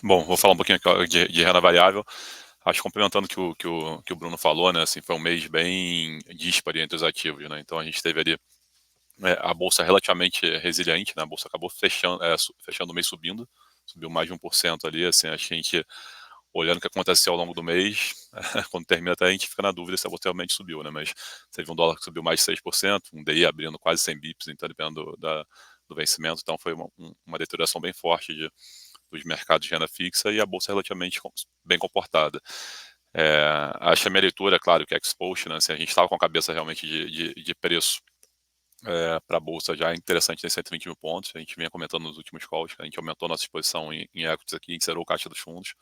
Bom, vou falar um pouquinho aqui de renda variável. Acho que complementando o que o Bruno falou, né, assim, foi um mês bem dísparo entre os ativos, né? Então a gente teve ali a bolsa relativamente resiliente, né? A bolsa acabou fechando o mês subiu mais de 1% ali, assim, acho que a gente, olhando o que aconteceu ao longo do mês, quando termina até a gente fica na dúvida se a bolsa realmente subiu, né? Mas teve um dólar que subiu mais de 6%, um DI abrindo quase 100 bips, então dependendo do vencimento, então foi uma deterioração bem forte dos mercados de renda fixa e a bolsa relativamente bem comportada. Acho que a minha leitura, claro, que é exposure, né? Assim, a gente estava com a cabeça realmente de preço para a bolsa já é interessante nesses 120 mil pontos. A gente vinha comentando nos últimos calls que a gente aumentou nossa exposição em equities aqui, em zerou o caixa dos fundos.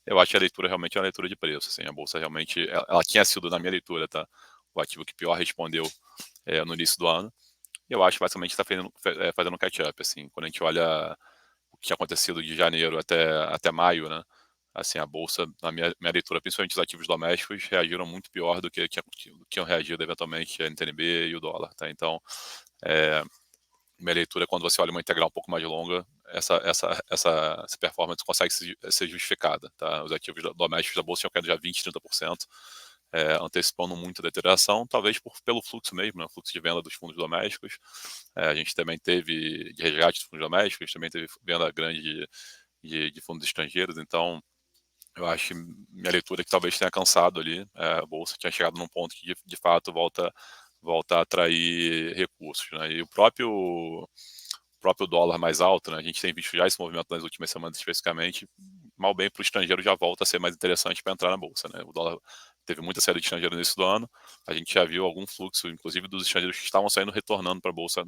Eu acho que a leitura realmente é uma leitura de preço. Assim, a bolsa realmente, ela tinha sido, na minha leitura, tá, o ativo que pior respondeu no início do ano. E eu acho que basicamente está fazendo um catch-up. Assim, quando a gente olha o que tinha acontecido de janeiro até maio, né? Assim, a bolsa, na minha leitura, principalmente os ativos domésticos, reagiram muito pior do que tinham reagido eventualmente a NTNB e o dólar, tá? Então, é, minha leitura, quando você olha uma integral um pouco mais longa, essa performance consegue ser justificada, tá? Os ativos domésticos da bolsa tinham caído já 20, 30%, antecipando muito a deterioração, talvez pelo fluxo mesmo, né? O fluxo de venda dos fundos domésticos. A gente também teve de resgate dos fundos domésticos, também teve venda grande de fundos estrangeiros, então eu acho que minha leitura é que talvez tenha cansado ali, a bolsa tinha chegado num ponto que de fato volta a atrair recursos, né? E o próprio dólar mais alto, né? A gente tem visto já esse movimento nas últimas semanas especificamente, mal bem para o estrangeiro já volta a ser mais interessante para entrar na bolsa, né? O dólar teve muita saída de estrangeiro nesse do ano, a gente já viu algum fluxo, inclusive dos estrangeiros que estavam saindo retornando para a bolsa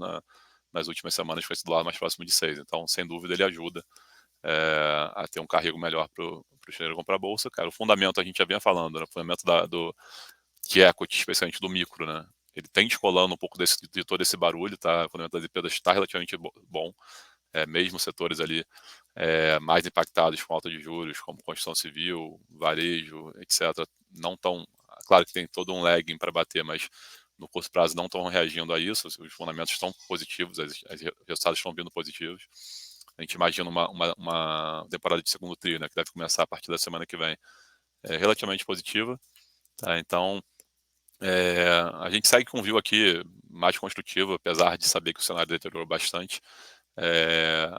nas últimas semanas com esse dólar mais próximo de 6. Então, sem dúvida, ele ajuda a ter um carrego melhor para o estrangeiro comprar a bolsa. Cara, o fundamento a gente já vinha falando, né? O fundamento de equity, especialmente do micro, né? Ele tem descolando um pouco de todo esse barulho, tá? O fundamento das empresas está relativamente bom, mesmo setores ali mais impactados com alta de juros, como construção civil, varejo, etc., não estão. Claro que tem todo um lagging para bater, mas no curto prazo não estão reagindo a isso. Os fundamentos estão positivos, os resultados estão vindo positivos. A gente imagina uma temporada de segundo trimestre, né, que deve começar a partir da semana que vem, relativamente positiva. Tá? Então, a gente segue com um view aqui mais construtivo, apesar de saber que o cenário deteriorou bastante.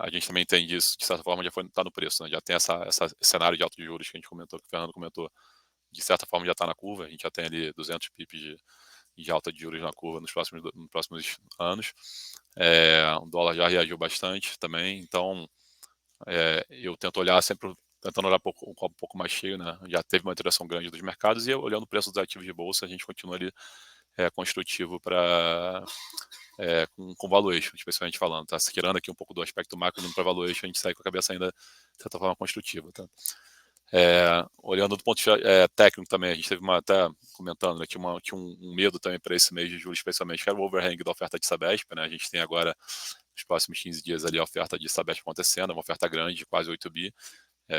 A gente também entende isso, de certa forma, já está no preço, né? Já tem esse cenário de alto de juros que a gente comentou, que o Fernando comentou, de certa forma já está na curva, a gente já tem ali 200 pips de alta de juros na curva nos próximos anos. O dólar já reagiu bastante também, então eu tento olhar sempre, tentando olhar um copo um pouco mais cheio, né? Já teve uma interação grande dos mercados e olhando o preço dos ativos de bolsa, a gente continua ali construtivo com valuation, especialmente falando, tá? Se tirando aqui um pouco do aspecto macro para valuation, a gente sai com a cabeça ainda, de certa forma, construtiva, tá? Olhando do ponto de vista técnico também, a gente teve até comentando, né, tinha um medo também para esse mês de julho, especialmente, que era o overhang da oferta de Sabesp, né? A gente tem agora, nos próximos 15 dias ali, a oferta de Sabesp acontecendo, uma oferta grande, de quase 8 bi.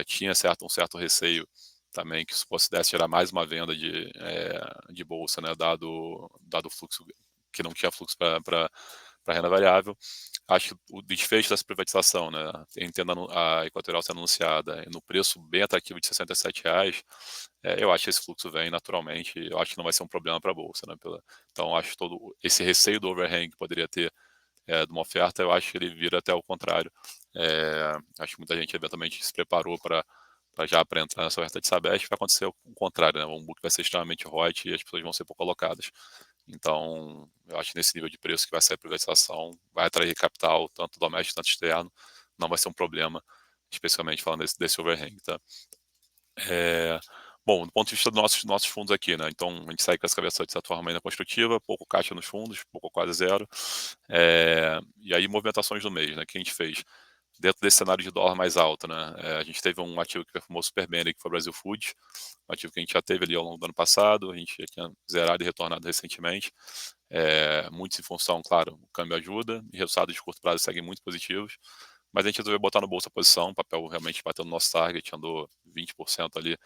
Tinha um certo receio também que isso pudesse gerar mais uma venda de bolsa, né, dado o fluxo, que não tinha fluxo para renda variável. Acho que o desfecho dessa privatização, né, entendo a Equatorial ser anunciada no preço bem atrativo de R$ 67, eu acho que esse fluxo vem naturalmente, eu acho que não vai ser um problema para a bolsa, né, então acho todo esse receio do overhang que poderia ter de uma oferta, eu acho que ele vira até o contrário. Acho que muita gente eventualmente se preparou para já para entrar nessa oferta de Sabesp, vai acontecer o contrário, né? O book vai ser extremamente hot e as pessoas vão ser pouco alocadas. Então, eu acho que nesse nível de preço que vai ser a privatização, vai atrair capital, tanto doméstico quanto externo, não vai ser um problema, especialmente falando desse overhang, tá? Bom, do ponto de vista dos nossos fundos aqui, né? Então, a gente sai com essa cabeça de certa forma ainda construtiva, pouco caixa nos fundos, pouco quase zero. E aí, movimentações do mês, né? Que a gente fez dentro desse cenário de dólar mais alto, né? A gente teve um ativo que performou super bem ali, que foi o Brasil Foods, um ativo que a gente já teve ali ao longo do ano passado, a gente já tinha zerado e retornado recentemente, muito em função, claro, o câmbio ajuda, e resultados de curto prazo seguem muito positivos, mas a gente resolveu botar no bolsa a posição, o papel realmente bateu no nosso target, andou 20% ali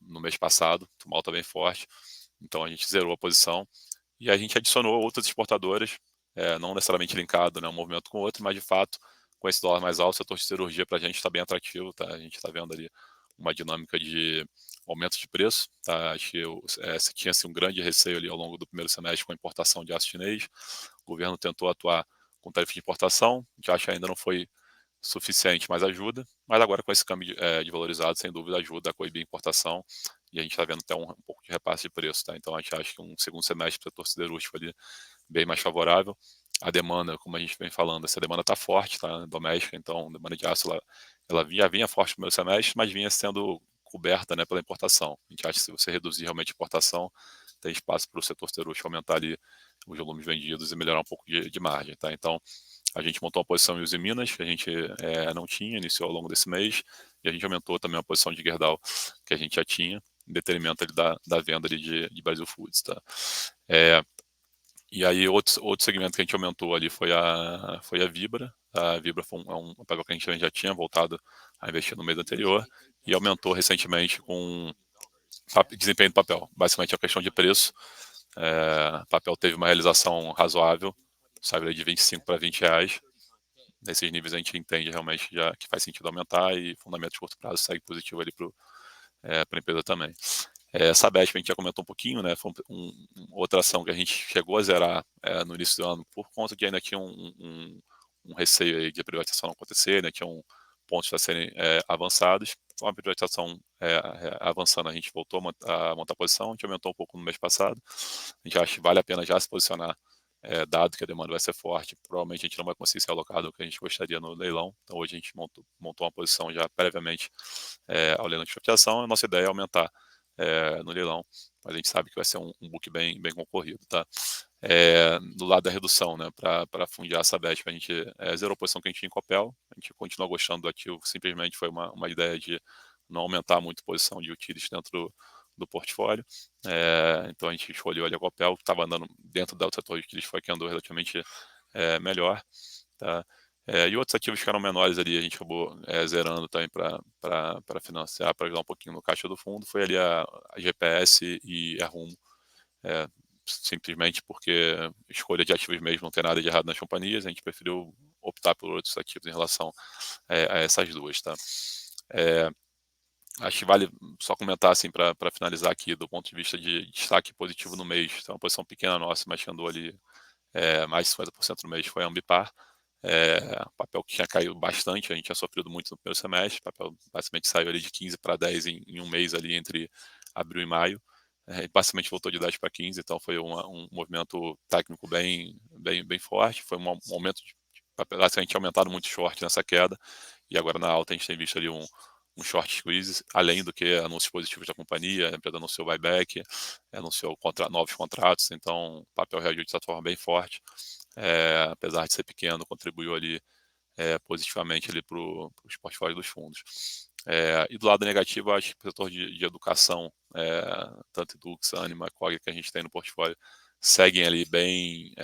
no mês passado, uma alta bem forte, então a gente zerou a posição, e a gente adicionou outras exportadoras, não necessariamente linkado, né, um movimento com o outro, mas de fato com esse dólar mais alto, o setor de cirurgia para a gente está bem atrativo, tá? A gente está vendo ali uma dinâmica de aumento de preço, tá? Acho que se tinha assim, um grande receio ali ao longo do primeiro semestre com a importação de aço chinês, o governo tentou atuar com tarifa de importação, a gente acha que ainda não foi suficiente, mas ajuda. Mas agora com esse câmbio de valorizado, sem dúvida ajuda a coibir a importação, e a gente está vendo até um pouco de repasse de preço, tá? Então a gente acha que um segundo semestre para o setor siderúrgico ali bem mais favorável. A demanda, como a gente vem falando, essa demanda está forte, tá? Doméstica, então a demanda de aço ela vinha forte no primeiro semestre, mas vinha sendo coberta, né, pela importação. A gente acha que se você reduzir realmente a importação, tem espaço para o setor siderúrgico aumentar ali os volumes vendidos e melhorar um pouco de margem, tá? Então a gente montou uma posição em Uzi Minas, que a gente não tinha, iniciou ao longo desse mês, e a gente aumentou também a posição de Gerdau, que a gente já tinha, em detrimento ali da venda ali de Brasil Foods, tá? É, e aí outro segmento que a gente aumentou ali foi a Vibra. A Vibra foi um papel que a gente já tinha voltado a investir no mês anterior, e aumentou recentemente com desempenho do papel. Basicamente é uma questão de preço. O papel teve uma realização razoável, saiu de 25 para 20 reais. Nesses níveis a gente entende realmente já que faz sentido aumentar, e fundamento de curto prazo segue positivo ali para a empresa também. Sabesp a gente já comentou um pouquinho, né? Foi outra ação que a gente chegou a zerar no início do ano por conta de ainda tinha um receio aí de a privatização não acontecer, né? Tinham pontos a serem avançados. Com a privatização avançando, a gente voltou a montar a posição, a gente aumentou um pouco no mês passado. A gente acha que vale a pena já se posicionar, dado que a demanda vai ser forte. Provavelmente a gente não vai conseguir ser alocado o que a gente gostaria no leilão. Então hoje a gente montou uma posição já previamente ao leilão de privatização. A nossa ideia é aumentar no leilão, mas a gente sabe que vai ser um book bem concorrido, tá? Do lado da redução, né, para fundir a Sabesp, a gente zerou a posição que a gente tinha em Copel, a gente continua gostando do ativo, simplesmente foi uma ideia de não aumentar muito a posição de utilities dentro do portfólio. Então a gente escolheu ali a Copel, que estava andando dentro do setor de utilities, foi que andou relativamente melhor, tá? E outros ativos que ficaram menores ali, a gente acabou zerando também para financiar, para ajudar um pouquinho no caixa do fundo, foi ali a GPS e a Rumo, simplesmente porque escolha de ativos mesmo, não tem nada de errado nas companhias, a gente preferiu optar por outros ativos em relação a essas duas, tá? Acho que vale só comentar assim para finalizar aqui, do ponto de vista de destaque positivo no mês, então uma posição pequena nossa, mas que andou ali mais de 50% no mês, foi a Ambipar. Papel que tinha caído bastante, a gente tinha sofrido muito no primeiro semestre, papel basicamente saiu ali de 15 para 10 em um mês ali entre abril e maio, e basicamente voltou de 10 para 15, então foi um movimento técnico bem forte, foi um aumento de papel, basicamente aumentado muito short nessa queda, e agora na alta a gente tem visto ali um short squeeze, além do que anúncios positivos da companhia, a empresa anunciou buyback, anunciou novos contratos, então o papel reagiu de certa forma bem forte, apesar de ser pequeno, contribuiu ali positivamente ali para os portfólios dos fundos. E do lado negativo, acho que o setor de educação, tanto Edux, Anima, Cog que a gente tem no portfólio, seguem ali bem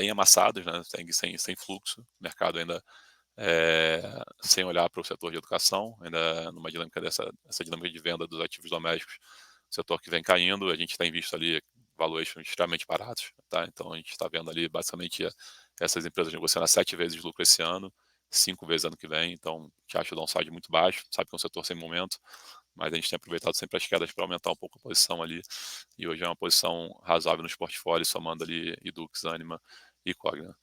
amassados, né? Sem fluxo, o mercado ainda sem olhar para o setor de educação, ainda numa dinâmica essa dinâmica de venda dos ativos domésticos, setor que vem caindo, a gente tem visto ali valuations extremamente baratos, tá? Então a gente está vendo ali basicamente essas empresas negociando a 7 vezes lucro esse ano, 5 vezes ano que vem, então a gente acha o downside muito baixo, sabe que é um setor sem momento, mas a gente tem aproveitado sempre as quedas para aumentar um pouco a posição ali, e hoje é uma posição razoável nos portfólios, somando ali Edux, Anima e Cogna.